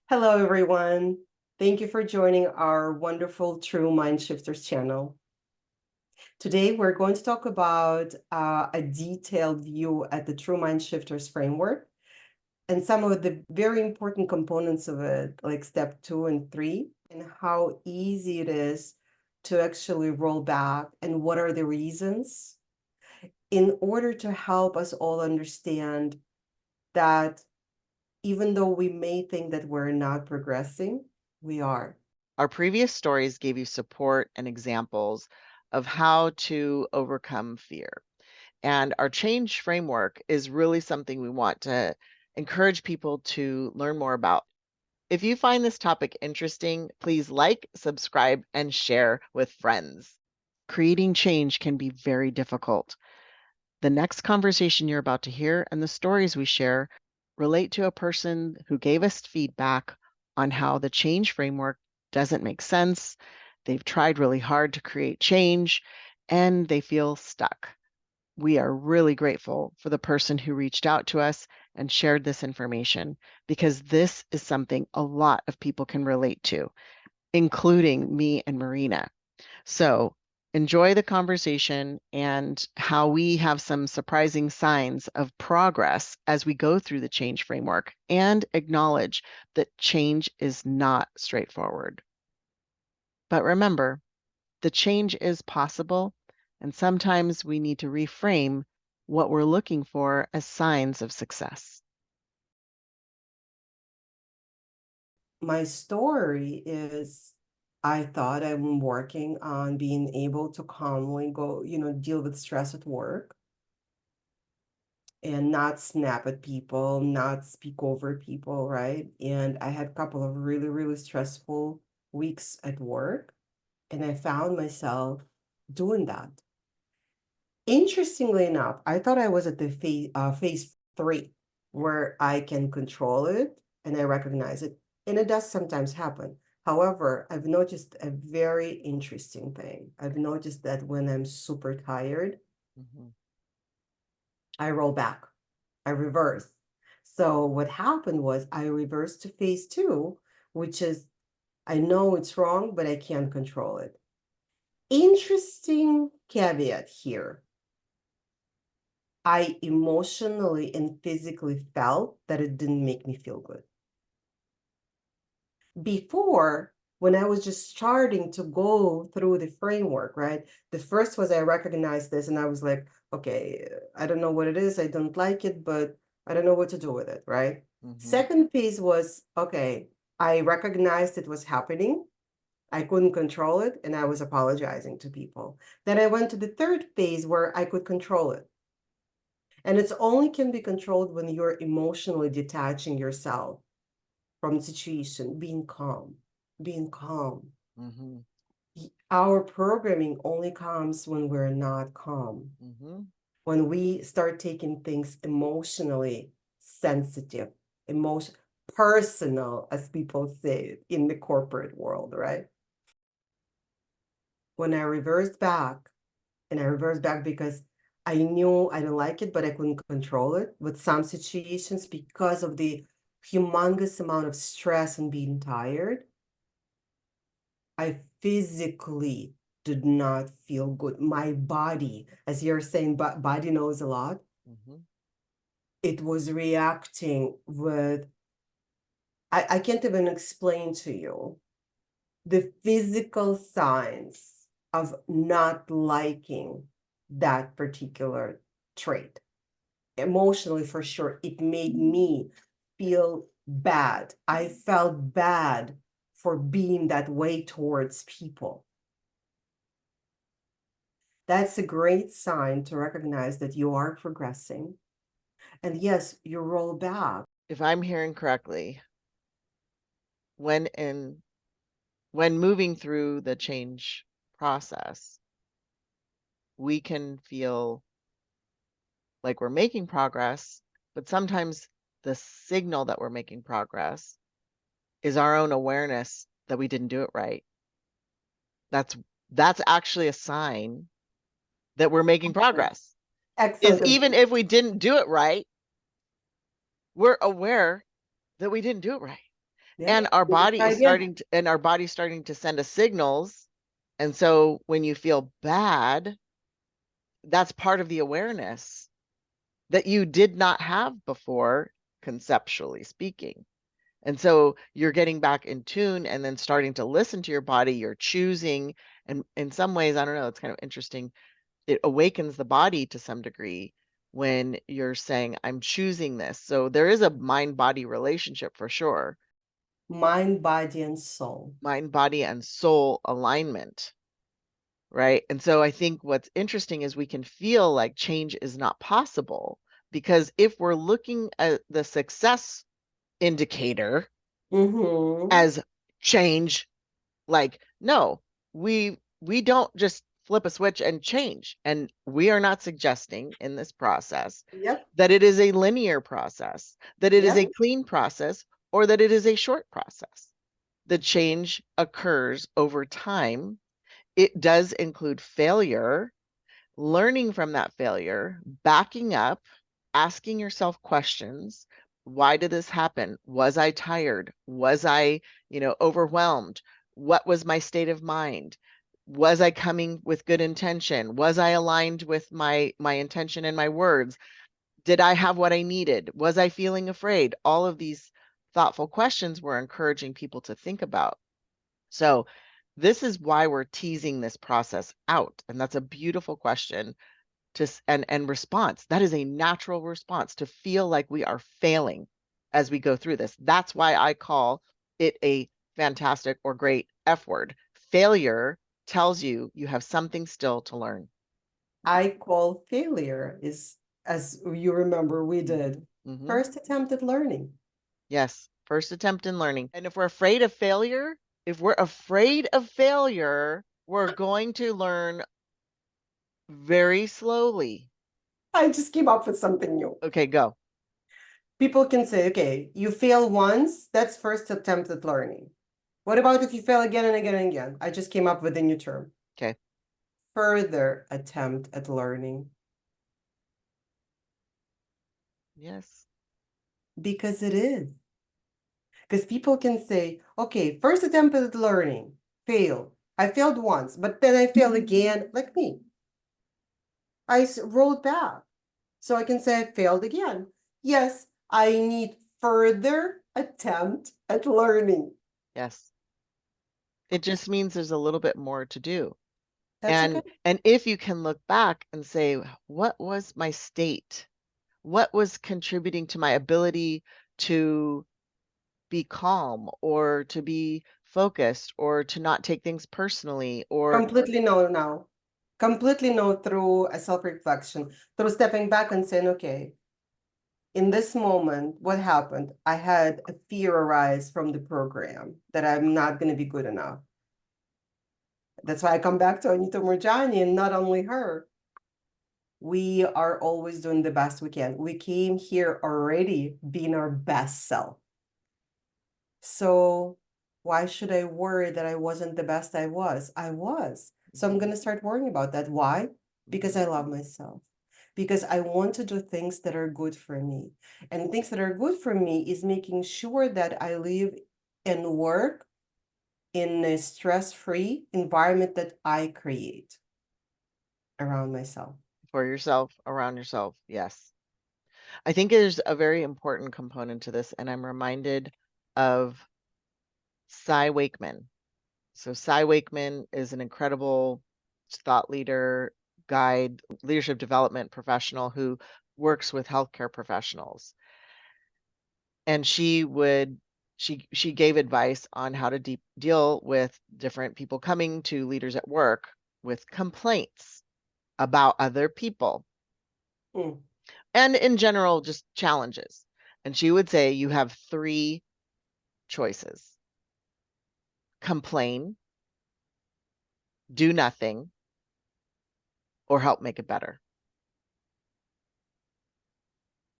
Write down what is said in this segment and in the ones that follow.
Hello, everyone. Thank you for joining our wonderful True Mind Shifters channel. Today, we're going to talk about a detailed view at the True Mind Shifters framework and some of the very important components of it, like step 2 and 3, and how easy it is to actually roll back and what are the reasons in order to help us all understand that even though we may think that we're not progressing, we are. Our previous stories gave you support and examples of how to overcome fear. And our change framework is really something we want to encourage people to learn more about. If you find this topic interesting, please like, subscribe, and share with friends. Creating change can be very difficult. The next conversation you're about to hear and the stories we share relate to a person who gave us feedback on how the change framework doesn't make sense. They've tried really hard to create change and they feel stuck. We are really grateful for the person who reached out to us and shared this information because this is something a lot of people can relate to, including me and Marina. So enjoy the conversation and how we have some surprising signs of progress as we go through the change framework and acknowledge that change is not straightforward. But remember, the change is possible, and sometimes we need to reframe what we're looking for as signs of success. My story is I thought I'm working on being able to calmly go, deal with stress at work and not snap at people, not speak over people, right? And I had a couple of really, really stressful weeks at work, and I found myself doing that. Interestingly enough, I thought I was at the phase 3, where I can control it and I recognize it, and it does sometimes happen. However, I've noticed a very interesting thing. I've noticed that when I'm super tired, Mhm. I roll back, I reverse. So what happened was I reversed to phase 2, which is I know it's wrong, but I can't control it. Interesting caveat here. I emotionally and physically felt that it didn't make me feel good. Before, when I was just starting to go through the framework, right? The first was I recognized this and I was like, okay, I don't know what it is. I don't like it, but I don't know what to do with it, right? Mhm. Second piece was, okay, I recognized it was happening. I couldn't control it and I was apologizing to people. Then I went to the third phase where I could control it. And it's only can be controlled when you're emotionally detaching yourself from the situation, being calm, being calm. Mhm. Our programming only comes when we're not calm, Mhm. when we start taking things emotionally sensitive, emotion, personal, as people say in the corporate world, right? When I reversed back, and I reversed back because I knew I didn't like it, but I couldn't control it with some situations because of the humongous amount of stress and being tired. I physically did not feel good. My body, as you're saying, body knows a lot. Mhm. It was reacting with, I can't even explain to you the physical signs of not liking that particular trait. Emotionally, for sure, it made me feel bad. I felt bad for being that way towards people. That's a great sign to recognize that you are progressing. And yes, you roll back. If I'm hearing correctly, when in when moving through the change process, we can feel like we're making progress, but sometimes the signal that we're making progress is our own awareness that we didn't do it right. That's that's actually a sign that we're making progress. Is Excellent. even if we didn't do it right, we're aware that we didn't do it right. Yeah. And our body Try is again. starting to send us signals. And so when you feel bad, that's part of the awareness that you did not have before, conceptually speaking. And so you're getting back in tune and then starting to listen to your body. You're choosing, and in some ways, I don't know, it's kind of interesting. It awakens the body to some degree when you're saying, I'm choosing this. So there is a mind body relationship for sure, Mind, body, and soul. mind, body, and soul alignment. Right. And so I think what's interesting is we can feel like change is not possible because if we're looking at the success indicator Mm-hmm. as change, like, no, we don't just flip a switch and change. And we are not suggesting in this process Yep. that it is a linear process, that it is a Yep. clean process, or that it is a short process. The change occurs over time. It does include failure, learning from that failure, backing up, asking yourself questions. Why did this happen? Was I tired? Was I, overwhelmed? What was my state of mind? Was I coming with good intention? Was I aligned with my intention and my words? Did I have what I needed? Was I feeling afraid? All of these thoughtful questions we're encouraging people to think about. So this is why we're teasing this process out. And that's a beautiful question and response. That is a natural response to feel like we are failing as we go through this. That's why I call it a fantastic or great F word. Failure tells you you have something still to learn. I call failure is, as you remember, we did Mm-hmm. first attempt at learning. Yes, first attempt in learning. And if we're afraid of failure, we're going to learn very slowly. I just came up with something new. Okay, go. People can say, okay, you fail once, that's first attempt at learning. What about if you fail again and again and again? I just came up with a new term. Okay. Further attempt at learning. Yes. Because it is. Because people can say, okay, first attempt at learning, failed. I failed once, but then I failed again, like me. I rolled back. So I can say I failed again. Yes, I need further attempt at learning. Yes. It just means there's a little bit more to do. That's okay. And if you can look back and say, what was my state? What was contributing to my ability to be calm or to be focused or to not take things personally or Completely no now. Completely no through a self-reflection, through stepping back and saying, okay, in this moment, what happened? I had a fear arise from the program that I'm not going to be good enough. That's why I come back to Anita Murjani and not only her. We are always doing the best we can. We came here already being our best self. So why should I worry that I wasn't the best I was? I was. So I'm going to start worrying about that. Why? Because I love myself. Because I want to do things that are good for me. And things that are good for me is making sure that I live and work in a stress-free environment that I create around myself. for yourself, around yourself. Yes. I think there's a very important component to this, and I'm reminded of Cy Wakeman. So Cy Wakeman is an incredible thought leader, guide, leadership development professional who works with healthcare professionals. And she gave advice on how to deal with different people coming to leaders at work with complaints about other people Mm. and in general just challenges. And she would say you have three choices: complain, do nothing, or help make it better.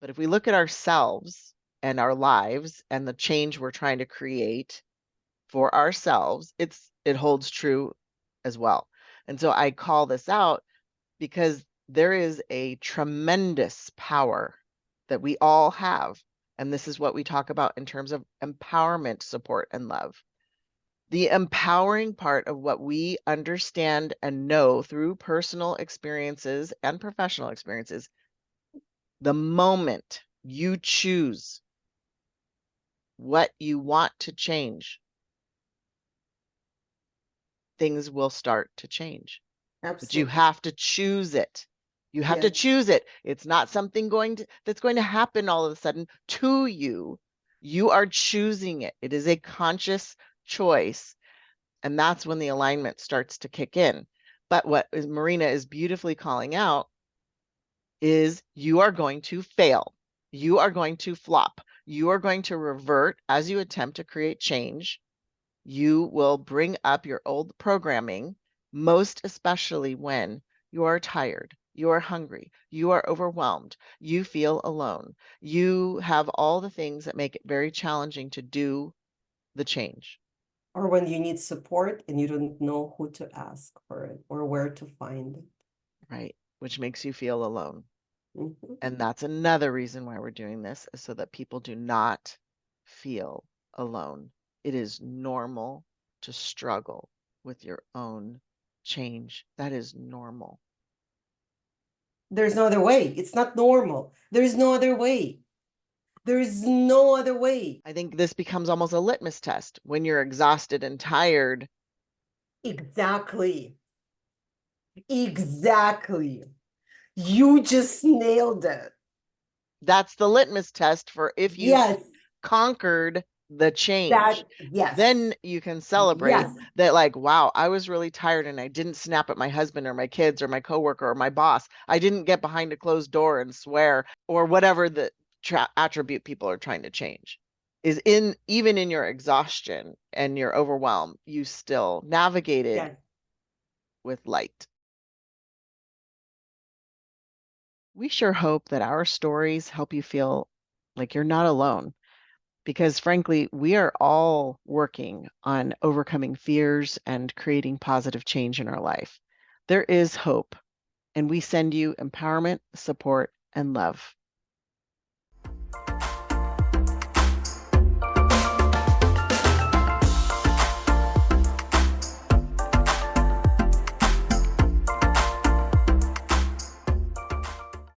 But if we look at ourselves and our lives and the change we're trying to create for ourselves, it holds true as well. And so I call this out because there is a tremendous power that we all have And this is what we talk about in terms of empowerment, support, and love. The empowering part of what we understand and know through personal experiences and professional experiences, the moment you choose what you want to change, things will start to change. But you Absolutely. have to choose it. You have to Yes. choose it. It's not something that's going to happen all of a sudden to you. You are choosing it. It is a conscious choice. And that's when the alignment starts to kick in. But what Marina is beautifully calling out is you are going to fail. You are going to flop. You are going to revert as you attempt to create change. You will bring up your old programming, most especially when you are tired, you are hungry, you are overwhelmed, you feel alone. You have all the things that make it very challenging to do the change. Or when you need support and you don't know who to ask for it or where to find it. Right? Which makes you feel alone. Mhm. And that's another reason why we're doing this, is so that people do not feel alone. It is normal to struggle with your own change. That is normal. There's no other way. It's not normal. There's no other way. There is no other way. I think this becomes almost a litmus test when you're exhausted and tired. Exactly. Exactly. You just nailed it. That's the litmus test for if you've Yes. conquered the change. Yes. Then you can celebrate Yes. that, like, wow, I was really tired and I didn't snap at my husband or my kids or my coworker or my boss. I didn't get behind a closed door and swear or whatever the attribute people are trying to change. Is in even in your exhaustion and your overwhelm, you still navigated Yes. with light. We sure hope that our stories help you feel like you're not alone, because frankly, we are all working on overcoming fears and creating positive change in our life. There is hope, and we send you empowerment, support, and love.